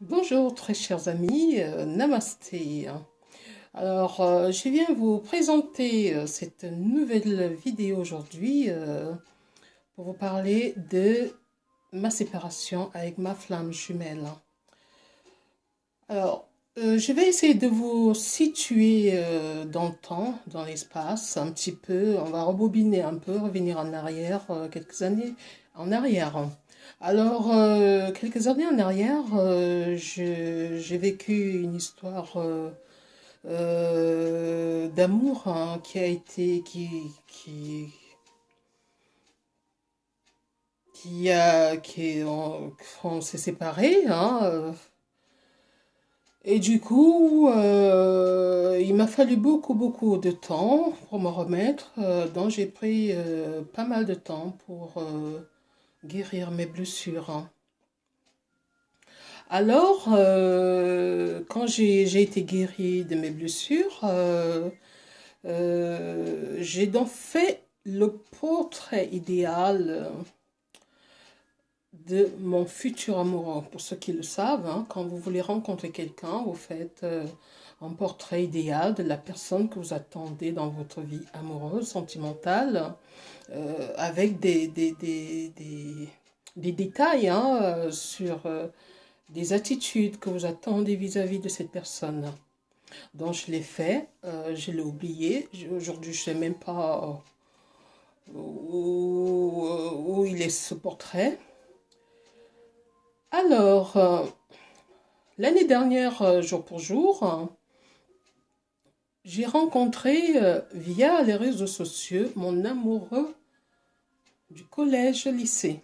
Bonjour très chers amis, namasté. Alors, je viens vous présenter cette nouvelle vidéo aujourd'hui pour vous parler de ma séparation avec ma flamme jumelle. Alors, je vais essayer de vous situer dans le temps, dans l'espace, un petit peu. On va rebobiner un peu, revenir en arrière, quelques années en arrière. Alors, quelques années en arrière, j'ai vécu une histoire d'amour hein, qui a été, on s'est séparés, hein, et du coup, il m'a fallu beaucoup de temps pour me remettre, donc j'ai pris pas mal de temps pour guérir mes blessures, hein. Alors, quand j'ai été guérie de mes blessures, j'ai donc fait le portrait idéal de mon futur amoureux. Pour ceux qui le savent, hein, quand vous voulez rencontrer quelqu'un, vous faites un portrait idéal de la personne que vous attendez dans votre vie amoureuse, sentimentale, avec des détails hein, sur des attitudes que vous attendez vis-à-vis de cette personne. Donc je l'ai fait, je l'ai oublié. Aujourd'hui, je ne sais même pas où il est ce portrait. Alors, l'année dernière, jour pour jour, j'ai rencontré via les réseaux sociaux mon amoureux du collège-lycée.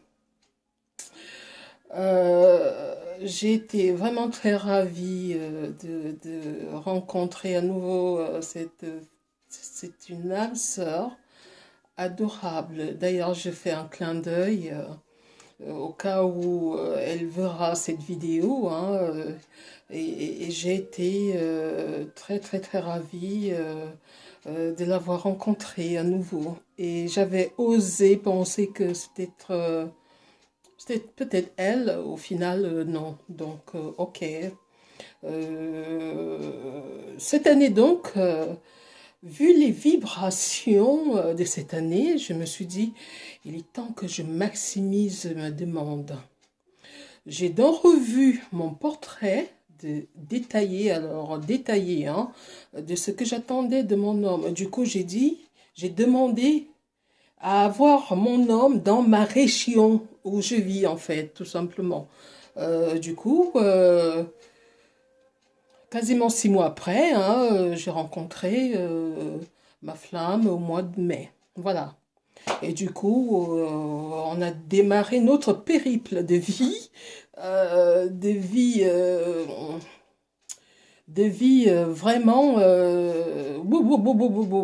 J'ai été vraiment très ravie de rencontrer à nouveau c'est une âme sœur adorable. D'ailleurs, je fais un clin d'œil au cas où elle verra cette vidéo, hein, et j'ai été très ravie de l'avoir rencontrée à nouveau. Et j'avais osé penser que c'était peut-être elle, au final, non. Donc, ok. Cette année, donc, vu les vibrations de cette année, je me suis dit, il est temps que je maximise ma demande. J'ai donc revu mon portrait détaillé, alors détaillé, hein, de ce que j'attendais de mon homme. Du coup, j'ai demandé à avoir mon homme dans ma région où je vis, en fait, tout simplement. Du coup, quasiment 6 mois après, hein, j'ai rencontré ma flamme au mois de mai. Voilà. Et du coup, on a démarré notre périple de vie, vraiment,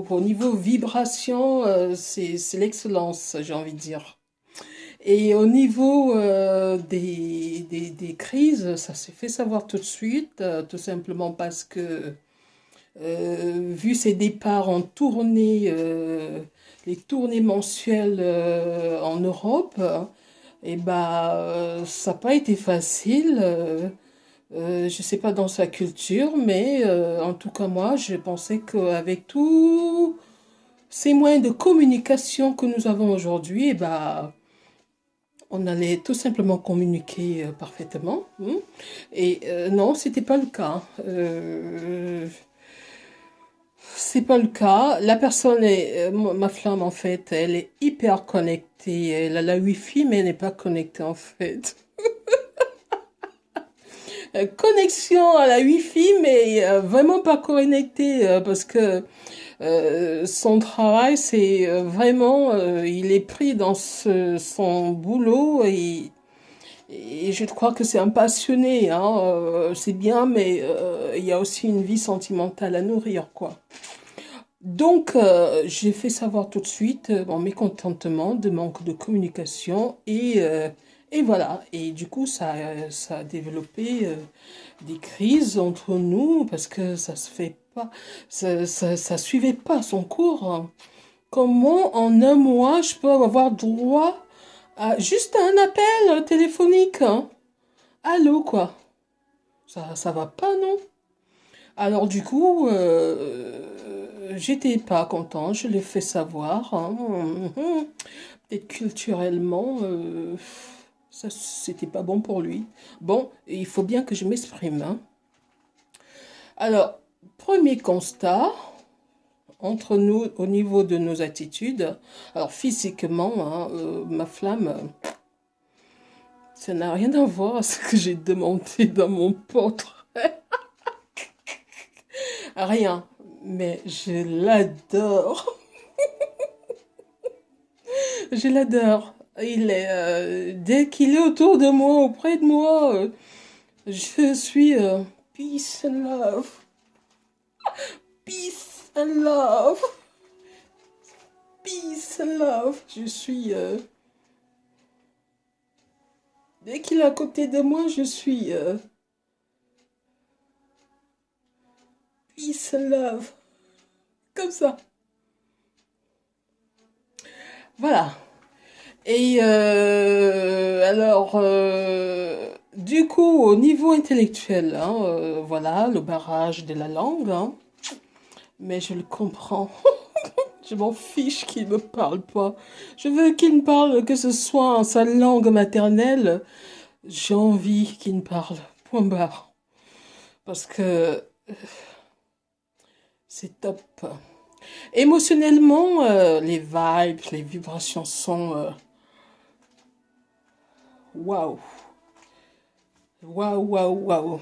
au niveau vibration, c'est l'excellence, j'ai envie de dire. Et au niveau des crises, ça s'est fait savoir tout de suite, tout simplement parce que, vu ses départs en tournée, les tournées mensuelles en Europe, et bah, ça n'a pas été facile. Je ne sais pas dans sa culture, mais en tout cas moi, je pensais qu'avec tous ces moyens de communication que nous avons aujourd'hui, et bah, on allait tout simplement communiquer parfaitement. Hein. Et non, c'était pas le cas. C'est pas le cas. La personne est, ma flamme en fait, elle est hyper connectée. Elle a la Wi-Fi, mais elle n'est pas connectée en fait. Connexion à la Wi-Fi, mais vraiment pas connectée parce que son travail, c'est vraiment, il est pris dans son boulot et je crois que c'est un passionné, hein, c'est bien, mais il y a aussi une vie sentimentale à nourrir, quoi. Donc, j'ai fait savoir tout de suite mon mécontentement de manque de communication et voilà. Et du coup, ça a développé des crises entre nous parce que ça se fait pas, ça suivait pas son cours, hein. Comment en un mois je peux avoir droit à juste un appel téléphonique, hein? Allô, quoi. Ça va pas, non? Alors du coup, j'étais pas contente, je l'ai fait savoir, hein. Peut-être culturellement, ça c'était pas bon pour lui. Bon, il faut bien que je m'exprime, hein. Alors, premier constat entre nous au niveau de nos attitudes. Alors physiquement, hein, ma flamme, ça n'a rien à voir à ce que j'ai demandé dans mon portrait. Rien, mais je l'adore. Je l'adore. Il est, dès qu'il est autour de moi, auprès de moi, je suis peace and love. Peace and love. Peace and love. Je suis. Dès qu'il est à côté de moi, je suis peace and love. Comme ça. Voilà. Et alors, du coup, au niveau intellectuel, hein, voilà, le barrage de la langue, hein, mais je le comprends. Je m'en fiche qu'il ne me parle pas. Je veux qu'il me parle, que ce soit en sa langue maternelle. J'ai envie qu'il me parle. Point barre. Parce que c'est top. Émotionnellement, les vibes, les vibrations sont waouh. Waouh, waouh, waouh.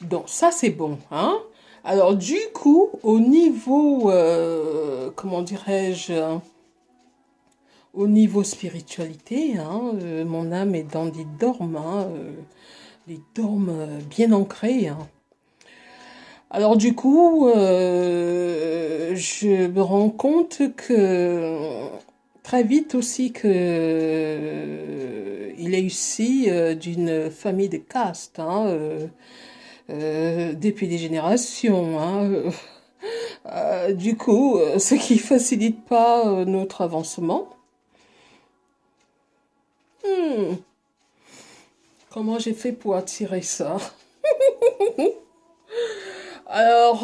Donc, ça, c'est bon, hein? Alors, du coup, au niveau, comment dirais-je, hein, au niveau spiritualité, hein, mon âme est dans des dormes bien ancrés, hein. Alors, du coup, je me rends compte que très vite aussi que il est issu d'une famille de caste, hein, depuis des générations, hein. Du coup, ce qui facilite pas notre avancement. Hmm, comment j'ai fait pour attirer ça? Alors,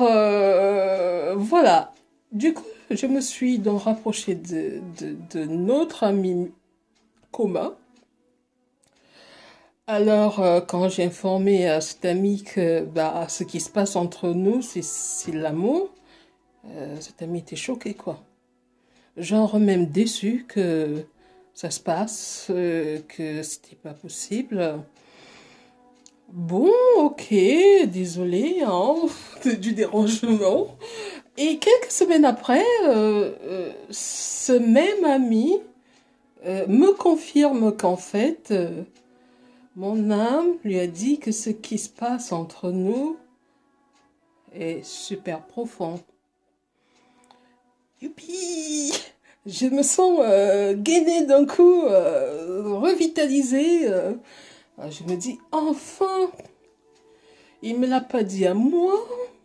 voilà. Du coup, je me suis donc rapprochée de notre ami commun. Alors, quand j'ai informé à cet ami que bah, ce qui se passe entre nous, c'est l'amour, cet ami était choqué, quoi. Genre même déçu que ça se passe, que c'était pas possible. Bon, ok, désolé hein, du dérangement. Et quelques semaines après, ce même ami me confirme qu'en fait, mon âme lui a dit que ce qui se passe entre nous est super profond. Youpi! Je me sens gainée d'un coup, revitalisée. Je me dis, enfin, il me l'a pas dit à moi,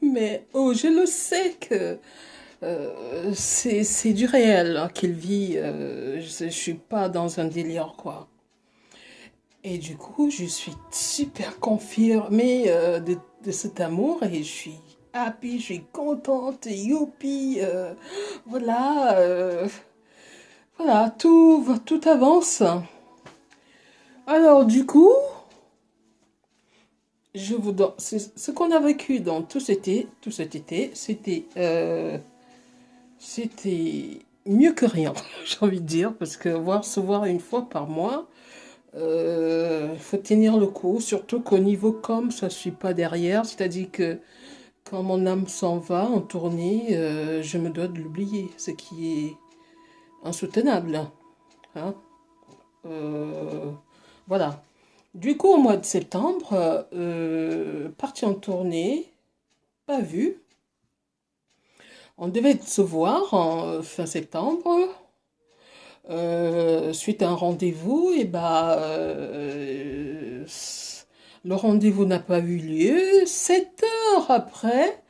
mais oh, je le sais que c'est du réel hein, qu'il vit. Je suis pas dans un délire, quoi. Et du coup, je suis super confirmée de cet amour et je suis happy, je suis contente, youpi, voilà, voilà, tout avance. Alors du coup, je vous donne ce qu'on a vécu dans tout cet été, c'était mieux que rien, j'ai envie de dire, parce que se voir une fois par mois, il faut tenir le coup, surtout qu'au niveau com, ça ne suit pas derrière, c'est-à-dire que quand mon âme s'en va en tournée, je me dois de l'oublier, ce qui est insoutenable, hein. Euh, voilà. Du coup, au mois de septembre, parti en tournée, pas vu. On devait se voir en fin septembre. Suite à un rendez-vous, et bah, le rendez-vous n'a pas eu lieu. 7 heures après,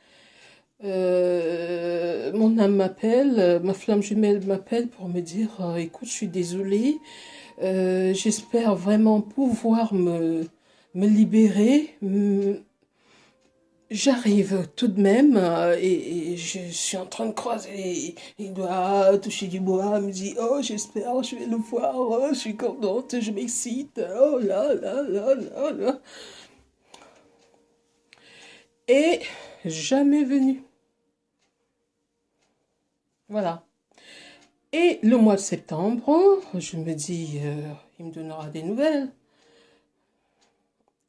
mon âme m'appelle, ma flamme jumelle m'appelle pour me dire, écoute, je suis désolée, j'espère vraiment pouvoir me libérer. J'arrive tout de même et je suis en train de croiser les doigts, toucher du bois, me dit oh j'espère, je vais le voir, oh, je suis contente, je m'excite, oh là là là là là. Et jamais venu. Voilà. Et le mois de septembre, je me dis il me donnera des nouvelles.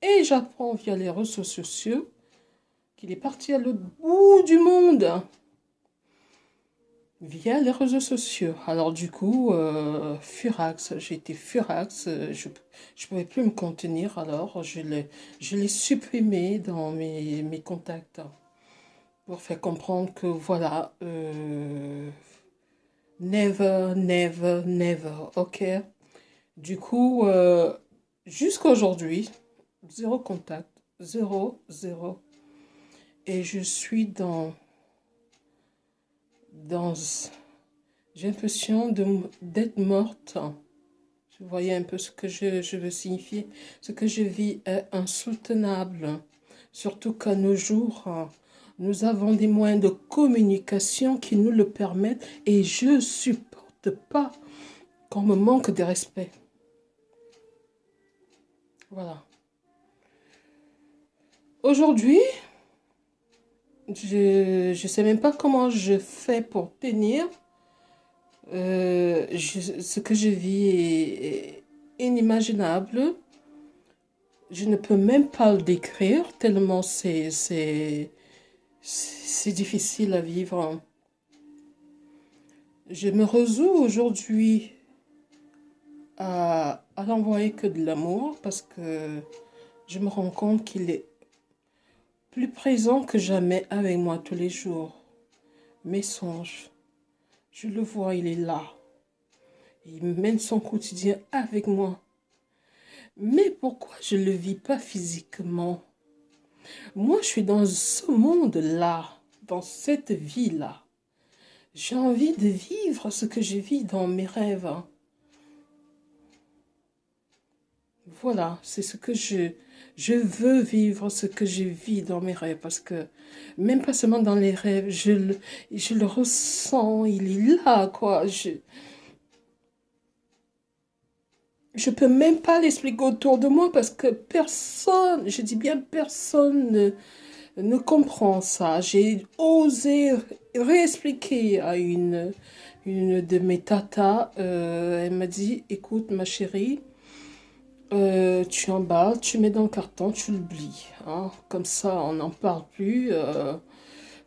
Et j'apprends via les réseaux sociaux qu'il est parti à l'autre bout du monde via les réseaux sociaux. Alors du coup, furax, j'ai été furax, je ne pouvais plus me contenir, alors je l'ai supprimé dans mes contacts pour faire comprendre que voilà, never, never, never, ok? Du coup, jusqu'à aujourd'hui, zéro contact, zéro, zéro. Et je suis dans j'ai l'impression d'être morte. Je voyais un peu ce que je veux signifier. Ce que je vis est insoutenable. Surtout qu'à nos jours, nous avons des moyens de communication qui nous le permettent. Et je ne supporte pas qu'on me manque de respect. Voilà. Aujourd'hui, je ne sais même pas comment je fais pour tenir. Ce que je vis est inimaginable. Je ne peux même pas le décrire tellement c'est difficile à vivre. Je me résous aujourd'hui à n'envoyer que de l'amour parce que je me rends compte qu'il est plus présent que jamais avec moi tous les jours. Mes songes, je le vois, il est là. Il mène son quotidien avec moi. Mais pourquoi je ne le vis pas physiquement? Moi, je suis dans ce monde-là, dans cette vie-là. J'ai envie de vivre ce que je vis dans mes rêves. Voilà, c'est ce que je veux vivre, ce que je vis dans mes rêves. Parce que, même pas seulement dans les rêves, je le ressens, il est là, quoi. Je peux même pas l'expliquer autour de moi parce que personne, je dis bien personne ne comprend ça. J'ai osé réexpliquer à une de mes tatas. Elle m'a dit, écoute ma chérie, tu emballes, tu mets dans le carton, tu l'oublies. Hein. Comme ça, on n'en parle plus.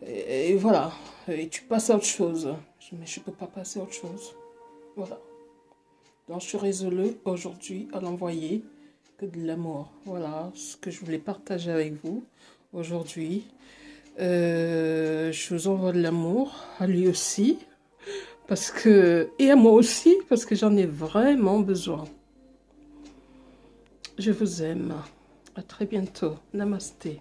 Et voilà. Et tu passes à autre chose. Mais je ne peux pas passer à autre chose. Voilà. Donc, je suis résolue aujourd'hui à l'envoyer que de l'amour. Voilà ce que je voulais partager avec vous aujourd'hui. Je vous envoie de l'amour à lui aussi. Et à moi aussi, parce que j'en ai vraiment besoin. Je vous aime. À très bientôt. Namasté.